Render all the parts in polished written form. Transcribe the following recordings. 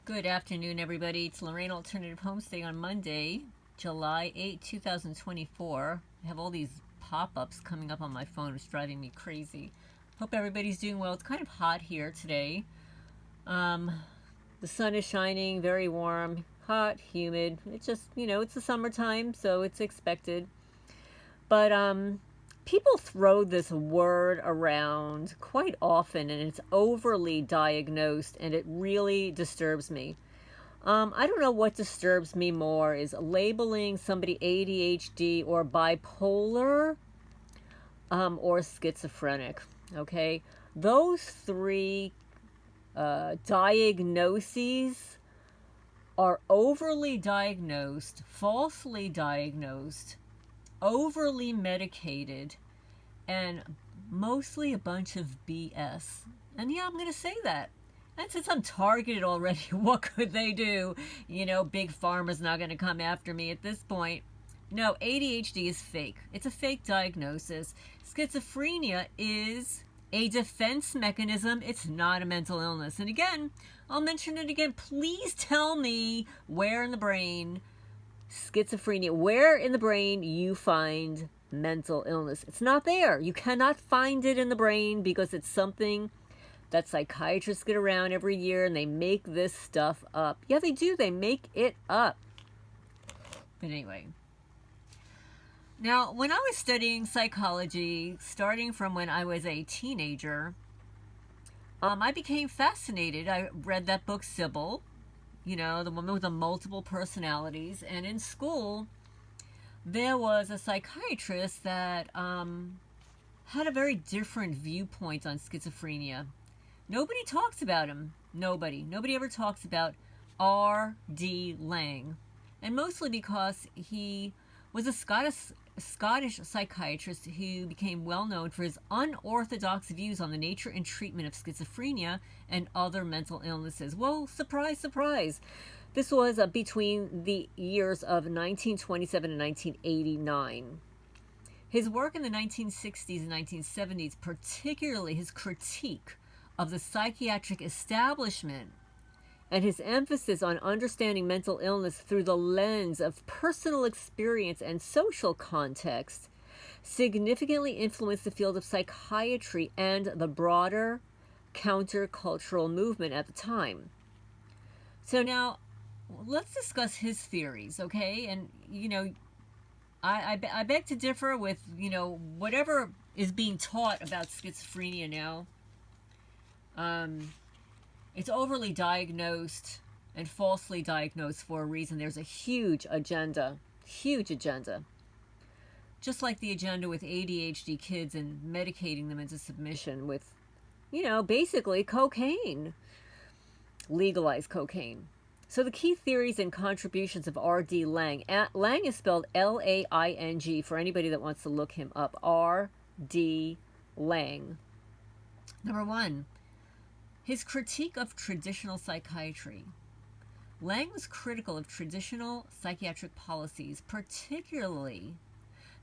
Good afternoon, everybody. It's Lorraine Alternative Homestay on Monday, July 8, 2024. I have all these pop-ups coming up on my phone. It's driving me crazy. Hope everybody's doing well. It's kind of hot here today. The sun is shining, very warm, hot, humid. It's just, it's the summertime, so it's expected. But people throw this word around quite often, and it's overly diagnosed, and it really disturbs me. I don't know what disturbs me more is labeling somebody ADHD or bipolar or schizophrenic. Okay, those three diagnoses are overly diagnosed, falsely diagnosed, overly medicated, and mostly a bunch of BS. And yeah, I'm going to say that. And since I'm targeted already, what could they do? Big pharma's not going to come after me at this point. No, ADHD is fake. It's a fake diagnosis. Schizophrenia is a defense mechanism. It's not a mental illness. And again, I'll mention it again. Please tell me where in the brain schizophrenia, where in the brain you find mental illness. It's not there. You cannot find it in the brain because it's something that psychiatrists get around every year and they make this stuff up. Yeah, they do. They make it up. But anyway. Now, when I was studying psychology, starting from when I was a teenager, I became fascinated. I read that book, Sybil, the woman with the multiple personalities. And in school, there was a psychiatrist that had a very different viewpoint on schizophrenia. Nobody talks about him. Nobody ever talks about R.D. Laing. And mostly because he was a Scottish psychiatrist who became well known for his unorthodox views on the nature and treatment of schizophrenia and other mental illnesses. Well, surprise, surprise. This was between the years of 1927 and 1989. His work in the 1960s and 1970s, particularly his critique of the psychiatric establishment and his emphasis on understanding mental illness through the lens of personal experience and social context, significantly influenced the field of psychiatry and the broader countercultural movement at the time. So now, let's discuss his theories, okay? And, I beg to differ with, whatever is being taught about schizophrenia now. It's overly diagnosed and falsely diagnosed for a reason. There's a huge agenda. Just like the agenda with ADHD kids and medicating them into submission with, basically cocaine. Legalized cocaine. So the key theories and contributions of R.D. Laing. Laing is spelled L-A-I-N-G for anybody that wants to look him up. R.D. Laing. Number one, his critique of traditional psychiatry. Laing was critical of traditional psychiatric policies, particularly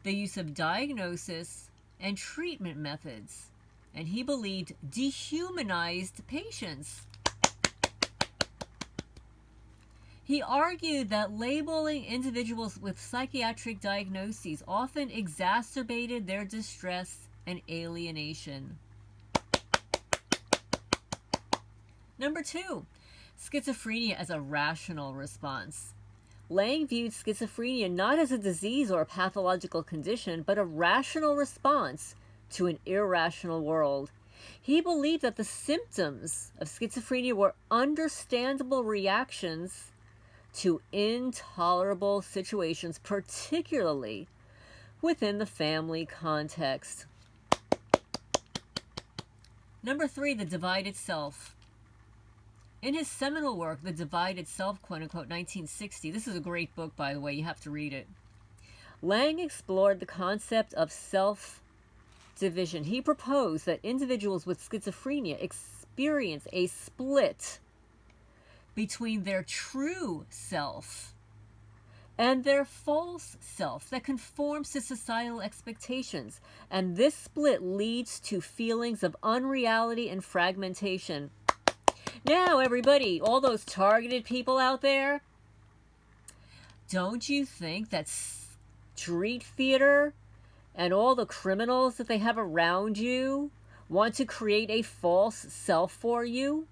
the use of diagnosis and treatment methods, and he believed dehumanized patients. He argued that labeling individuals with psychiatric diagnoses often exacerbated their distress and alienation. Number two, schizophrenia as a rational response. Laing viewed schizophrenia not as a disease or a pathological condition, but a rational response to an irrational world. He believed that the symptoms of schizophrenia were understandable reactions to intolerable situations, particularly within the family context. Number three, the divided self. In his seminal work, The Divided Self, quote-unquote, 1960, this is a great book, by the way, you have to read it, Laing explored the concept of self-division. He proposed that individuals with schizophrenia experience a split between their true self and their false self that conforms to societal expectations. And this split leads to feelings of unreality and fragmentation. Now, everybody, all those targeted people out there, don't you think that street theater and all the criminals that they have around you want to create a false self for you?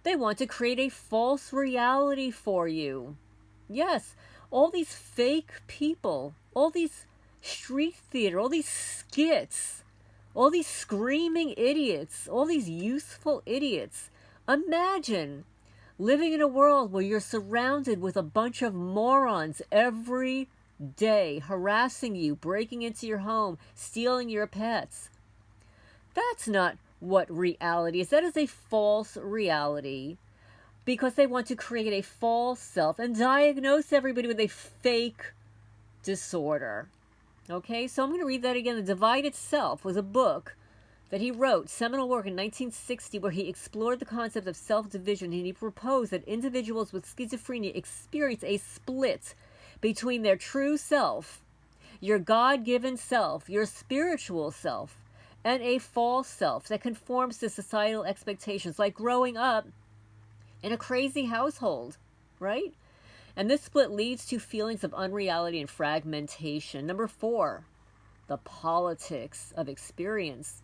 They want to create a false reality for you. Yes, all these fake people, all these street theater, all these skits, all these screaming idiots, all these useful idiots. Imagine living in a world where you're surrounded with a bunch of morons every day, harassing you, breaking into your home, stealing your pets. That's not what reality is. That is a false reality, because they want to create a false self and diagnose everybody with a fake disorder. Okay, so I'm going to read that again. The Divided Self was a book that he wrote, seminal work in 1960, where he explored the concept of self-division, and he proposed that individuals with schizophrenia experience a split between their true self, your God-given self, your spiritual self, and a false self that conforms to societal expectations, like growing up in a crazy household, right? And this split leads to feelings of unreality and fragmentation. Number 4, the politics of experience.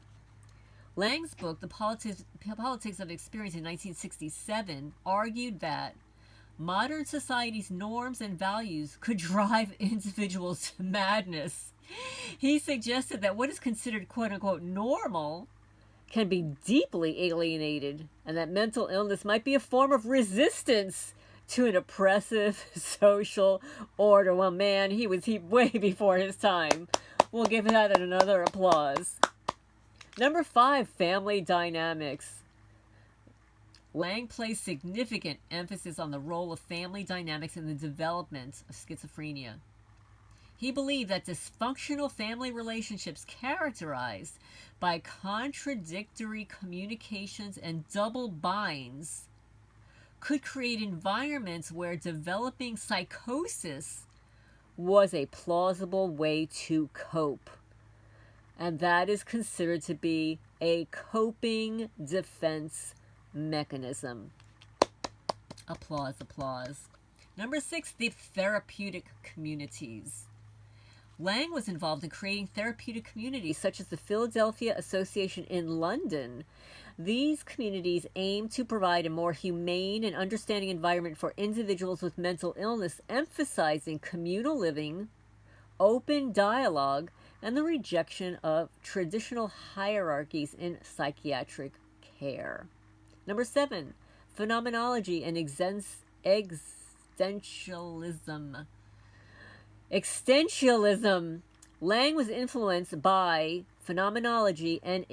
Laing's book, The Politics of Experience in 1967, argued that modern society's norms and values could drive individuals to madness. He suggested that what is considered quote-unquote normal can be deeply alienated, and that mental illness might be a form of resistance to an oppressive social order. Well, man, he was way before his time. We'll give that another applause. Number 5, family dynamics. Laing placed significant emphasis on the role of family dynamics in the development of schizophrenia. He believed that dysfunctional family relationships characterized by contradictory communications and double binds could create environments where developing psychosis was a plausible way to cope. And that is considered to be a coping defense mechanism. Applause, applause. Number 6, the therapeutic communities. Laing was involved in creating therapeutic communities such as the Philadelphia Association in London. These communities aim to provide a more humane and understanding environment for individuals with mental illness, emphasizing communal living, open dialogue, and the rejection of traditional hierarchies in psychiatric care. Number 7, phenomenology and existentialism. Existentialism. Laing was influenced by phenomenology and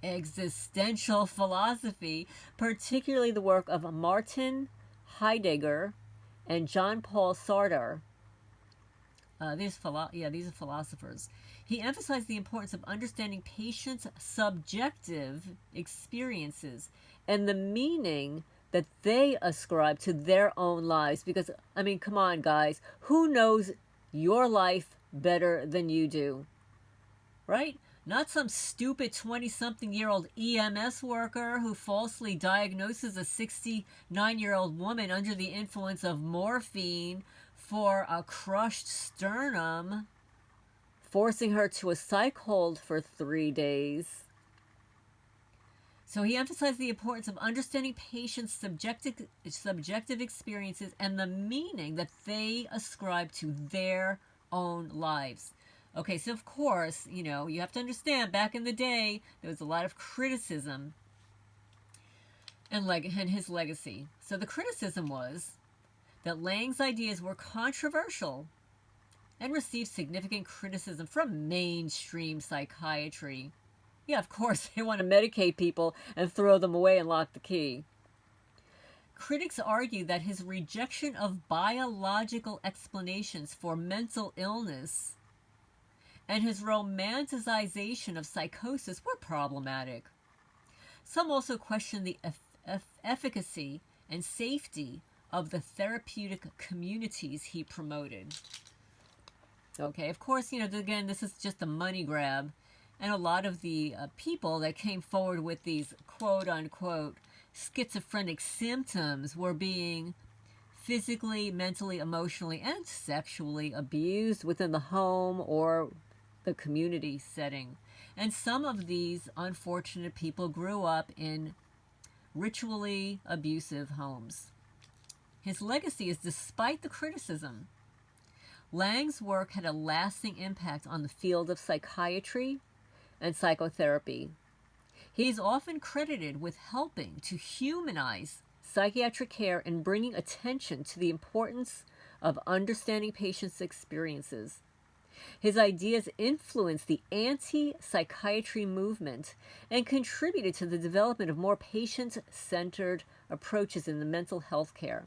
existential philosophy, particularly the work of Martin Heidegger and Jean-Paul Sartre. These are philosophers. He emphasized the importance of understanding patients' subjective experiences and the meaning that they ascribe to their own lives. Because, I mean, come on, guys. Who knows your life better than you do? Right? Not some stupid 20-something-year-old EMS worker who falsely diagnoses a 69-year-old woman under the influence of morphine for a crushed sternum, forcing her to a psych hold for 3 days. So he emphasized the importance of understanding patients' subjective experiences and the meaning that they ascribe to their own lives. Okay, so of course, you have to understand, back in the day, there was a lot of criticism and his legacy. So the criticism was that Laing's ideas were controversial and received significant criticism from mainstream psychiatry. Yeah, of course, they want to medicate people and throw them away and lock the key. Critics argue that his rejection of biological explanations for mental illness and his romanticization of psychosis were problematic. Some also question the efficacy and safety of the therapeutic communities he promoted. Okay, of course, again, this is just a money grab. And a lot of the people that came forward with these quote-unquote schizophrenic symptoms were being physically, mentally, emotionally, and sexually abused within the home or the community setting. And some of these unfortunate people grew up in ritually abusive homes. His legacy is despite the criticism. Laing's work had a lasting impact on the field of psychiatry and psychotherapy. He is often credited with helping to humanize psychiatric care and bringing attention to the importance of understanding patients' experiences. His ideas influenced the anti-psychiatry movement and contributed to the development of more patient-centered approaches in the mental health care.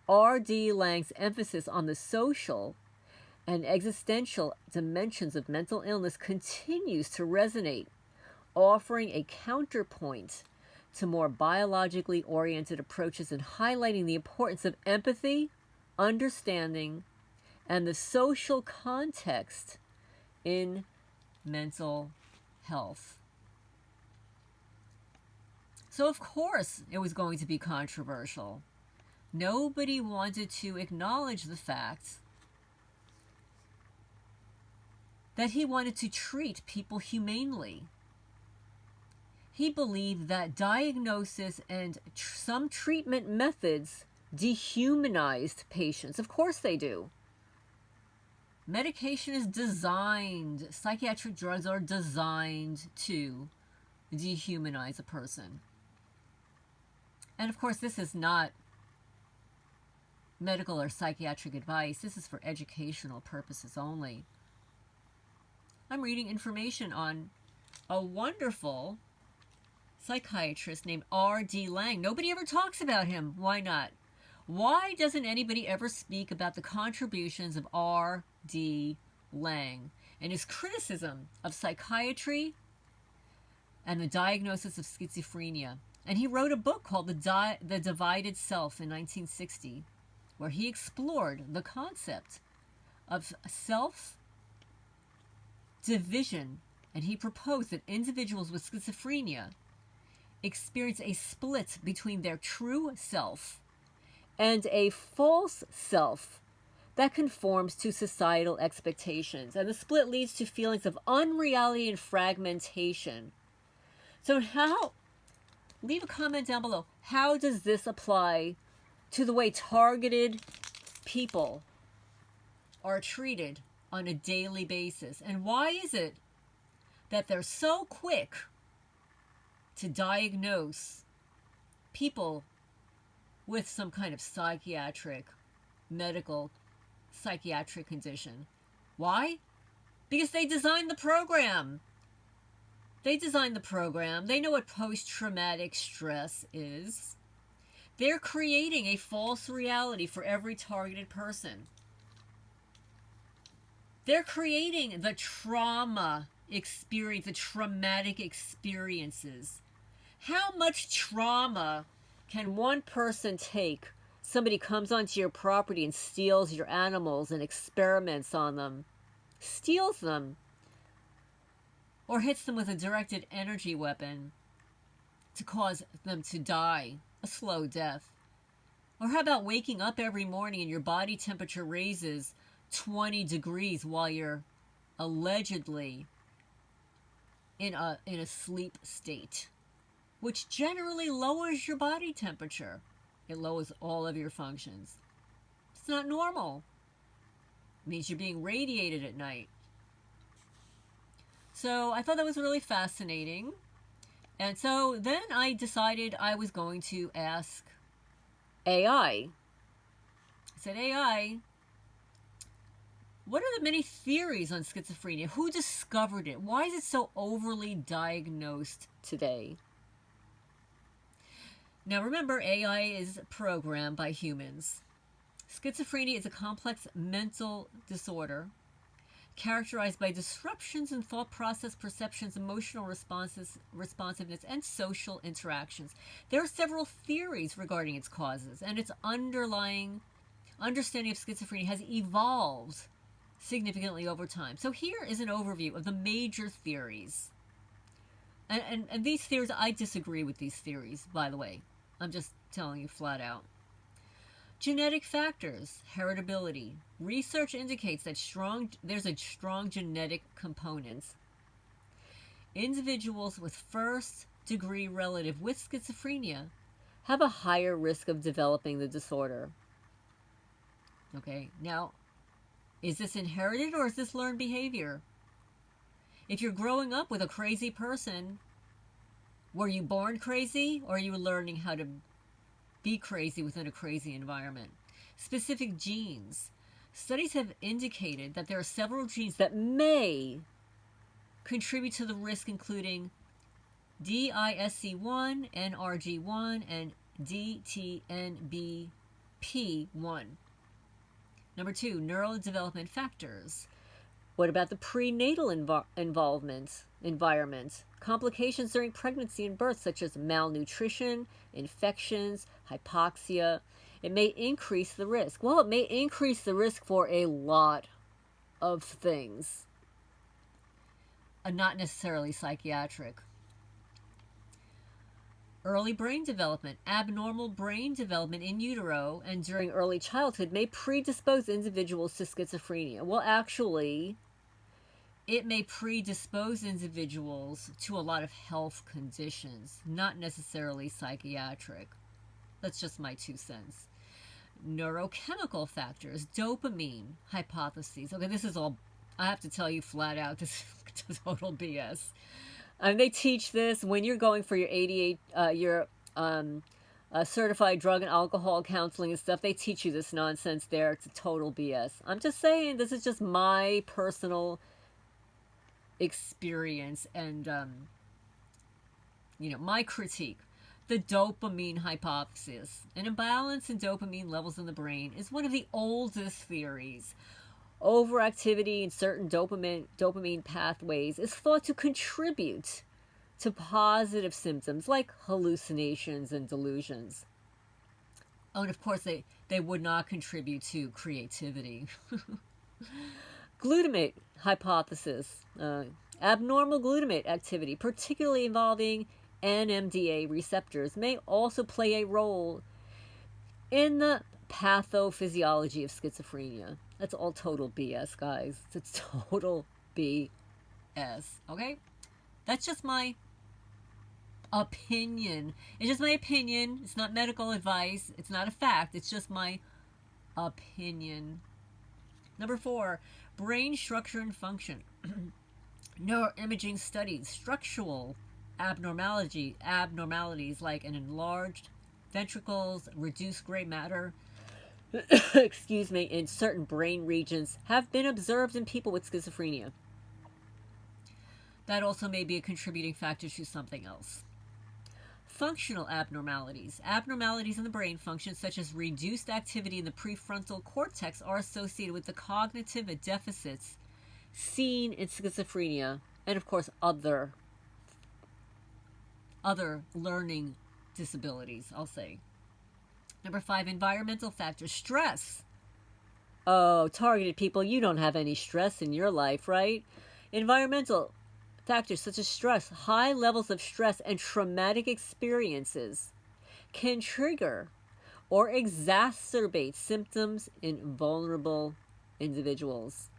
R.D. Laing's emphasis on the social and existential dimensions of mental illness continues to resonate, offering a counterpoint to more biologically oriented approaches and highlighting the importance of empathy, understanding, and the social context in mental health. So, of course, it was going to be controversial. Nobody wanted to acknowledge the fact that he wanted to treat people humanely. He believed that diagnosis and some treatment methods dehumanized patients. Of course they do. Medication is designed, psychiatric drugs are designed to dehumanize a person. And of course, this is not medical or psychiatric advice. This is for educational purposes only. I'm reading information on a wonderful psychiatrist named R.D. Laing. Nobody ever talks about him. Why not? Why doesn't anybody ever speak about the contributions of R.D. Laing and his criticism of psychiatry and the diagnosis of schizophrenia? And he wrote a book called The Divided Self in 1960, where he explored the concept of self-division, and he proposed that individuals with schizophrenia experience a split between their true self and a false self that conforms to societal expectations. And the split leads to feelings of unreality and fragmentation. So leave a comment down below. How does this apply to the way targeted people are treated on a daily basis? And why is it that they're so quick to diagnose people with some kind of psychiatric condition? Why? Because they designed the program. They know what post-traumatic stress is. They're creating a false reality for every targeted person. They're creating the trauma experience, the traumatic experiences. How much trauma can one person take? Somebody comes onto your property and steals your animals and experiments on them, steals them, or hits them with a directed energy weapon to cause them to die a slow death. Or how about waking up every morning and your body temperature raises 20 degrees while you're allegedly in a sleep state, which generally lowers your body temperature. It lowers all of your functions. It's not normal. It means you're being radiated at night. So I thought that was really fascinating. And so then I decided I was going to ask AI. I said, AI, what are the many theories on schizophrenia? Who discovered it? Why is it so overly diagnosed today? Now remember, AI is programmed by humans. Schizophrenia is a complex mental disorder characterized by disruptions in thought process, perceptions, emotional responsiveness, and social interactions. There are several theories regarding its causes, and its underlying understanding of schizophrenia has evolved significantly over time. So here is an overview of the major theories. And these theories, I disagree with these theories, by the way. I'm just telling you flat out. Genetic factors, heritability. Research indicates that there's a strong genetic component. Individuals with first-degree relative with schizophrenia have a higher risk of developing the disorder. Okay, now, is this inherited or is this learned behavior? If you're growing up with a crazy person, were you born crazy or are you learning how to be crazy within a crazy environment? Specific genes. Studies have indicated that there are several genes that may contribute to the risk, including DISC1, NRG1, and DTNBP1. Number 2, neurodevelopment factors. What about the prenatal environment? Complications during pregnancy and birth, such as malnutrition, infections, hypoxia. It may increase the risk. Well, it may increase the risk for a lot of things. Not necessarily psychiatric. Early brain development. Abnormal brain development in utero and during early childhood may predispose individuals to schizophrenia. Well, actually, it may predispose individuals to a lot of health conditions, not necessarily psychiatric. That's just my 2 cents. Neurochemical factors, dopamine hypotheses. Okay, this is all, I have to tell you flat out, this is total BS. They teach this when you're going for your 88, your certified drug and alcohol counseling and stuff. They teach you this nonsense there. It's a total BS. I'm just saying, this is just my personal experience and, my critique. The dopamine hypothesis. An imbalance in dopamine levels in the brain is one of the oldest theories. Overactivity in certain dopamine pathways is thought to contribute to positive symptoms like hallucinations and delusions. Oh, and of course, they would not contribute to creativity. Glutamate hypothesis. Abnormal glutamate activity, particularly involving NMDA receptors, may also play a role in the pathophysiology of schizophrenia. That's all total BS, guys. It's total BS. Okay? That's just my opinion. It's just my opinion. It's not medical advice. It's not a fact. It's just my opinion. Number 4, brain structure and function. Neuroimaging studies. Structural abnormalities like an enlarged ventricles, reduced gray matter, excuse me, in certain brain regions have been observed in people with schizophrenia. That also may be a contributing factor to something else. Functional abnormalities. Abnormalities in the brain function, such as reduced activity in the prefrontal cortex, are associated with the cognitive deficits seen in schizophrenia and, of course, other learning disabilities, I'll say. Number 5, environmental factors. Stress. Oh, targeted people, you don't have any stress in your life, right? Environmental factors such as stress, high levels of stress and traumatic experiences can trigger or exacerbate symptoms in vulnerable individuals.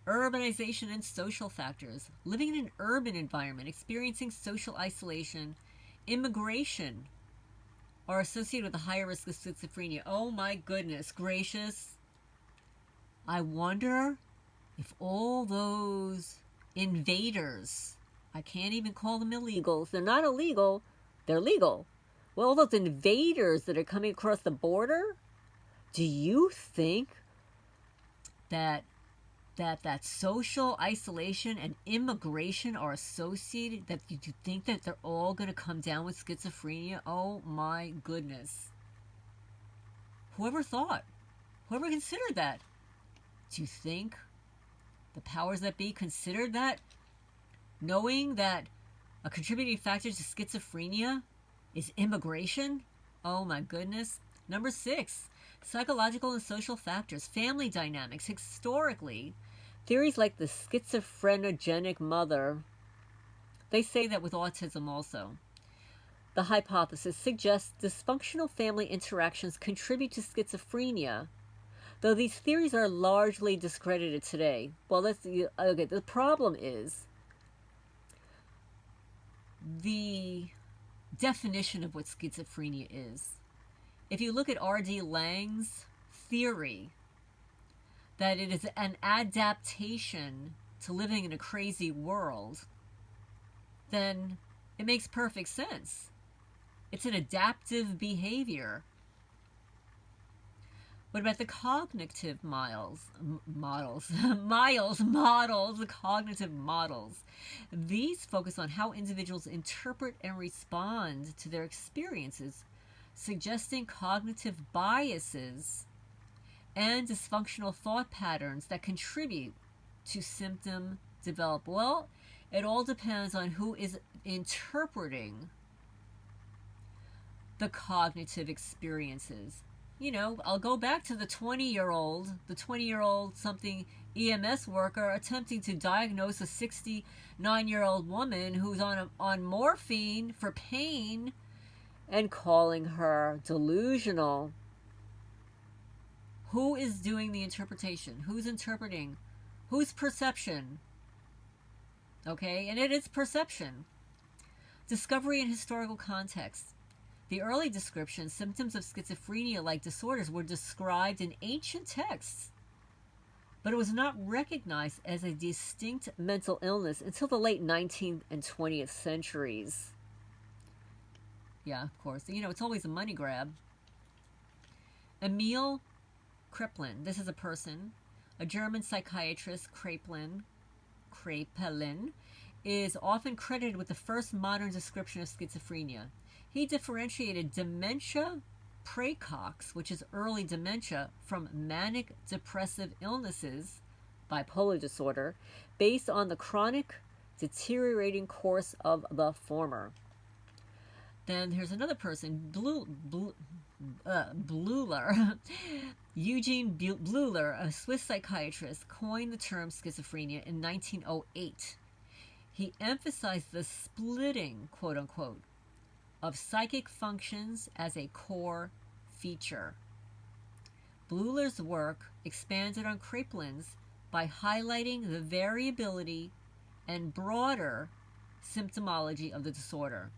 Urbanization and social factors. Living in an urban environment, experiencing social isolation, immigration are associated with a higher risk of schizophrenia. Oh my goodness gracious. I wonder if all those invaders, I can't even call them illegals, they're not illegal, they're legal. Well, all those invaders that are coming across the border, do you think that social isolation and immigration are associated, that you think that they're all going to come down with schizophrenia? Oh my goodness. Whoever considered that? Do you think the powers that be considered that? Knowing that a contributing factor to schizophrenia is immigration? Oh my goodness. Number 6, psychological and social factors, family dynamics. Historically, theories like the schizophrenogenic mother, They say that with autism also. The hypothesis suggests dysfunctional family interactions contribute to schizophrenia, though these theories are largely discredited today. Well, okay. The problem is the definition of what schizophrenia is. If you look at R.D. Laing's theory that it is an adaptation to living in a crazy world, then it makes perfect sense. It's an adaptive behavior. What about the cognitive models, the cognitive models? These focus on how individuals interpret and respond to their experiences, suggesting cognitive biases and dysfunctional thought patterns that contribute to symptom development. Well, it all depends on who is interpreting the cognitive experiences. You know, I'll go back to the 20-year-old something EMS worker attempting to diagnose a 69-year-old woman who's on morphine for pain and calling her delusional. Who is doing the interpretation? Who's interpreting? Whose perception? Okay, and it is perception. Discovery and historical context. The early descriptions, symptoms of schizophrenia-like disorders, were described in ancient texts, but it was not recognized as a distinct mental illness until the late 19th and 20th centuries. Yeah, of course. You know, it's always a money grab. Emil Kraepelin, this is a person, a German psychiatrist. Kraepelin is often credited with the first modern description of schizophrenia. He differentiated dementia praecox, which is early dementia, from manic depressive illnesses, bipolar disorder, based on the chronic deteriorating course of the former. Then here's another person, Bleuler. Eugene Bleuler, a Swiss psychiatrist, coined the term schizophrenia in 1908. He emphasized the splitting, quote unquote, of psychic functions as a core feature. Bleuler's work expanded on Kraepelin's by highlighting the variability and broader symptomology of the disorder.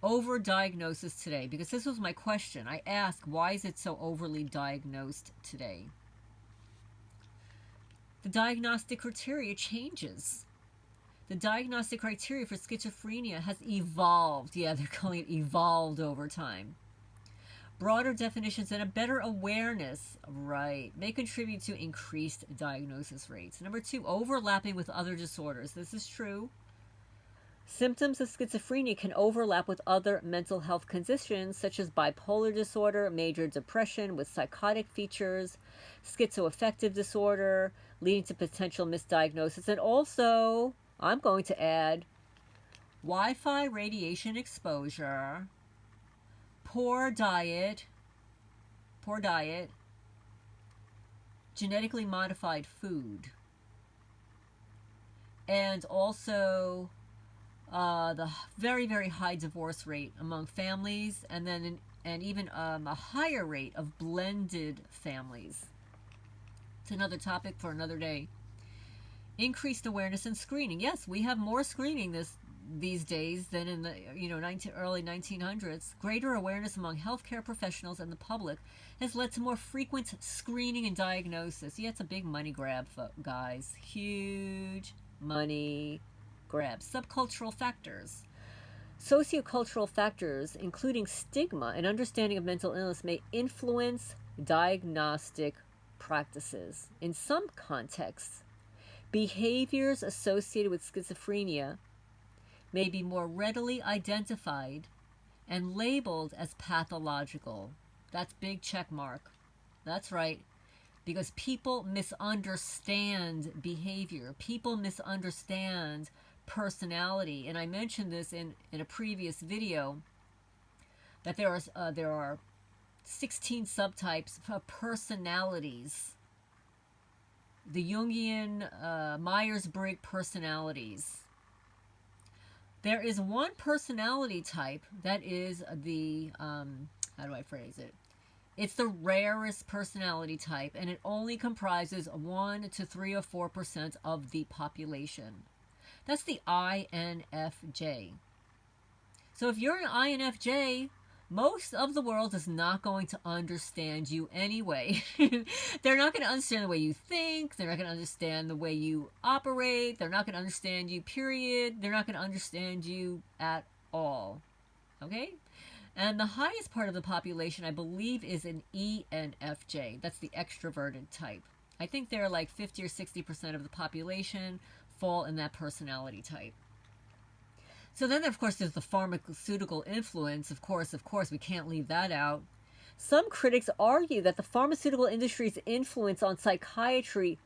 Overdiagnosis today, because this was my question. I asked, why is it so overly diagnosed today? The diagnostic criteria changes. The diagnostic criteria for schizophrenia has evolved. Yeah, they're calling it evolved over time. Broader definitions and a better awareness, right, may contribute to increased diagnosis rates. Number 2, overlapping with other disorders. This is true. Symptoms of schizophrenia can overlap with other mental health conditions such as bipolar disorder, major depression with psychotic features, schizoaffective disorder, leading to potential misdiagnosis, and also, I'm going to add, Wi-Fi radiation exposure, poor diet, genetically modified food, and also the very, very high divorce rate among families, and then even a higher rate of blended families. It's another topic for another day. Increased awareness and screening. Yes, we have more screening these days than in the early 1900s. Greater awareness among healthcare professionals and the public has led to more frequent screening and diagnosis. Yeah, it's a big money grab, guys. Huge money grab. Subcultural factors. Sociocultural factors, including stigma and understanding of mental illness, may influence diagnostic practices. In some contexts, behaviors associated with schizophrenia may be more readily identified and labeled as pathological. That's big check mark. That's right. Because people misunderstand behavior. People misunderstand personality. And I mentioned this in a previous video, that there are 16 subtypes of personalities. the Jungian Myers-Briggs personalities. There is one personality type that is the, how do I phrase it? It's the rarest personality type, and it only comprises 1 to 3 or 4% of the population. That's the INFJ. So if you're an INFJ, most of the world is not going to understand you anyway. They're not going to understand the way you think. They're not going to understand the way you operate. They're not going to understand you, period. They're not going to understand you at all. Okay? And the highest part of the population, I believe, is an ENFJ. That's the extroverted type. I think they're like 50 or 60% of the population fall in that personality type. So then, of course, there's the pharmaceutical influence. Of course, we can't leave that out. Some critics argue that the pharmaceutical industry's influence on psychiatry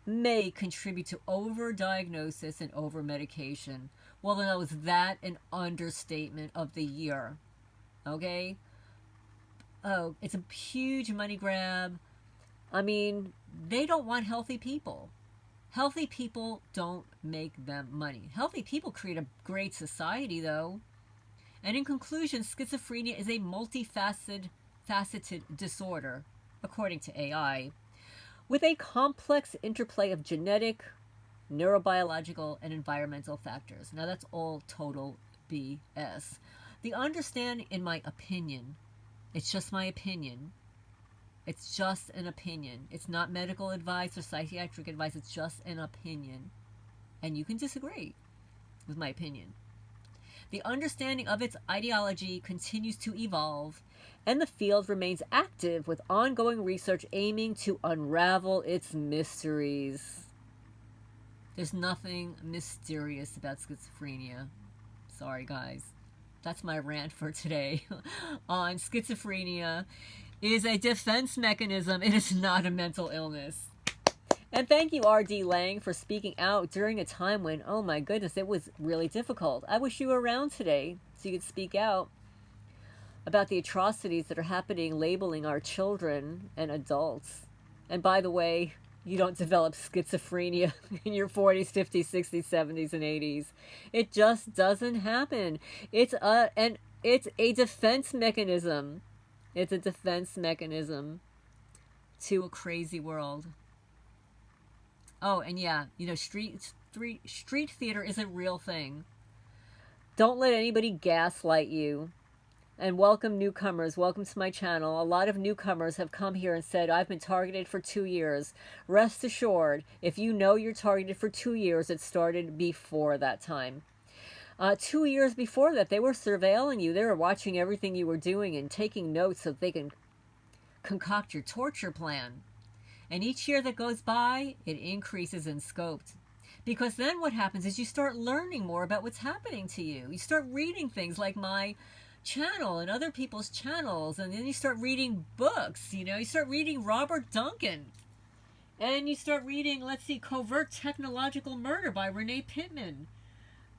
may contribute to overdiagnosis and overmedication. Well, then, was that an understatement of the year? Okay? Oh, it's a huge money grab. I mean, they don't want healthy people. Healthy people don't make them money. Healthy people create a great society, though. And in conclusion, schizophrenia is a multifaceted disorder, according to AI, with a complex interplay of genetic, neurobiological, and environmental factors. Now, that's all total BS. The understanding, in my opinion, it's just my opinion. It's just an opinion. It's not medical advice or psychiatric advice. It's just an opinion. And you can disagree with my opinion. The understanding of its ideology continues to evolve, and the field remains active with ongoing research aiming to unravel its mysteries. There's nothing mysterious about schizophrenia. Sorry, guys. That's my rant for today on schizophrenia. Is a defense mechanism. It is not a mental illness. And thank you, R.D. Laing, for speaking out during a time when, oh my goodness, it was really difficult. I wish you were around today so you could speak out about the atrocities that are happening, labeling our children and adults. And by the way, you don't develop schizophrenia in your 40s, 50s, 60s, 70s, and 80s. It just doesn't happen. It's a defense mechanism. It's a defense mechanism to a crazy world. Oh, and yeah, you know, street theater is a real thing. Don't let anybody gaslight you. And welcome newcomers. Welcome to my channel. A lot of newcomers have come here and said, I've been targeted for 2 years. Rest assured, if you know you're targeted for 2 years, it started before that time. 2 years before that, they were surveilling you. They were watching everything you were doing and taking notes so they can concoct your torture plan. And each year that goes by, it increases in scope. Because then what happens is you start learning more about what's happening to you. You start reading things like my channel and other people's channels. And then you start reading books. You know, you start reading Robert Duncan. And you start reading, let's see, Covert Technological Murder by Renee Pittman.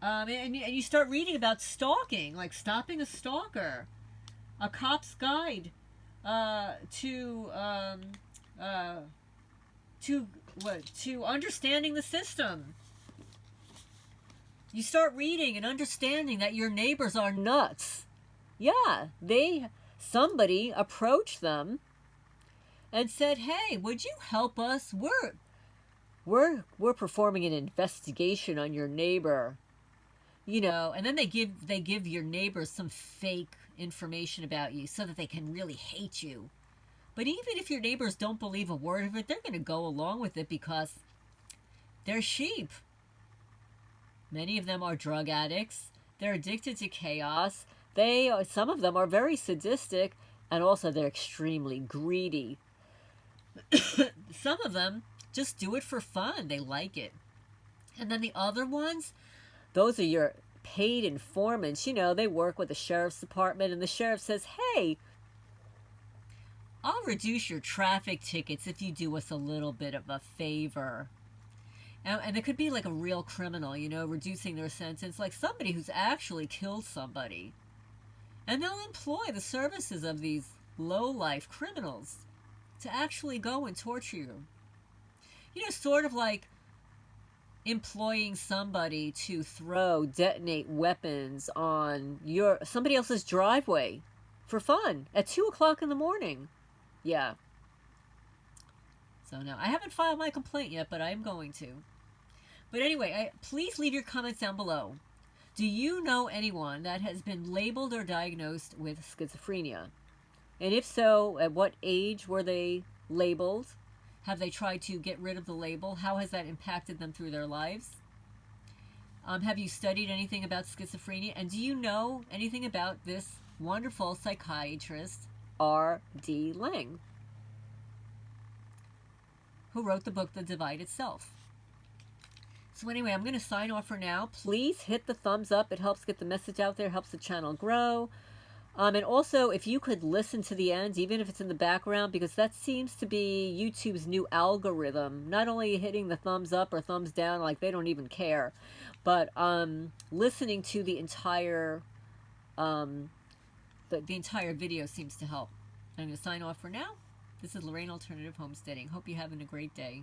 And you start reading about stalking, like stopping a stalker, a cop's guide to understanding the system. You start reading and understanding that your neighbors are nuts. Yeah, somebody approached them and said, "Hey, would you help us? We're performing an investigation on your neighbor." You know, and then they give your neighbors some fake information about you so that they can really hate you. But even if your neighbors don't believe a word of it, they're going to go along with it because they're sheep. Many of them are drug addicts. They're addicted to chaos. Some of them are very sadistic, and also they're extremely greedy. Some of them just do it for fun. They like it. And then the other ones, those are your paid informants. You know, they work with the sheriff's department, and the sheriff says, "Hey, I'll reduce your traffic tickets if you do us a little bit of a favor." And it could be like a real criminal, you know, reducing their sentence, like somebody who's actually killed somebody. And they'll employ the services of these low-life criminals to actually go and torture you. sort of like employing somebody to detonate weapons on somebody else's driveway for fun at 2 o'clock in the morning. Yeah. So now, I haven't filed my complaint yet, but I'm going to. But anyway, please leave your comments down below. Do you know anyone that has been labeled or diagnosed with schizophrenia? And if so, at what age were they labeled? Have they tried to get rid of the label? How has that impacted them through their lives? Have you studied anything about schizophrenia? And do you know anything about this wonderful psychiatrist, R.D. Laing, who wrote the book, The Divided Self? So anyway, I'm going to sign off for now. Please hit the thumbs up. It helps get the message out there, helps the channel grow. And also, if you could listen to the end, even if it's in the background, because that seems to be YouTube's new algorithm. Not only hitting the thumbs up or thumbs down, like they don't even care, but listening to the entire the entire video seems to help. I'm going to sign off for now. This is Lorraine Alternative Homesteading. Hope you're having a great day.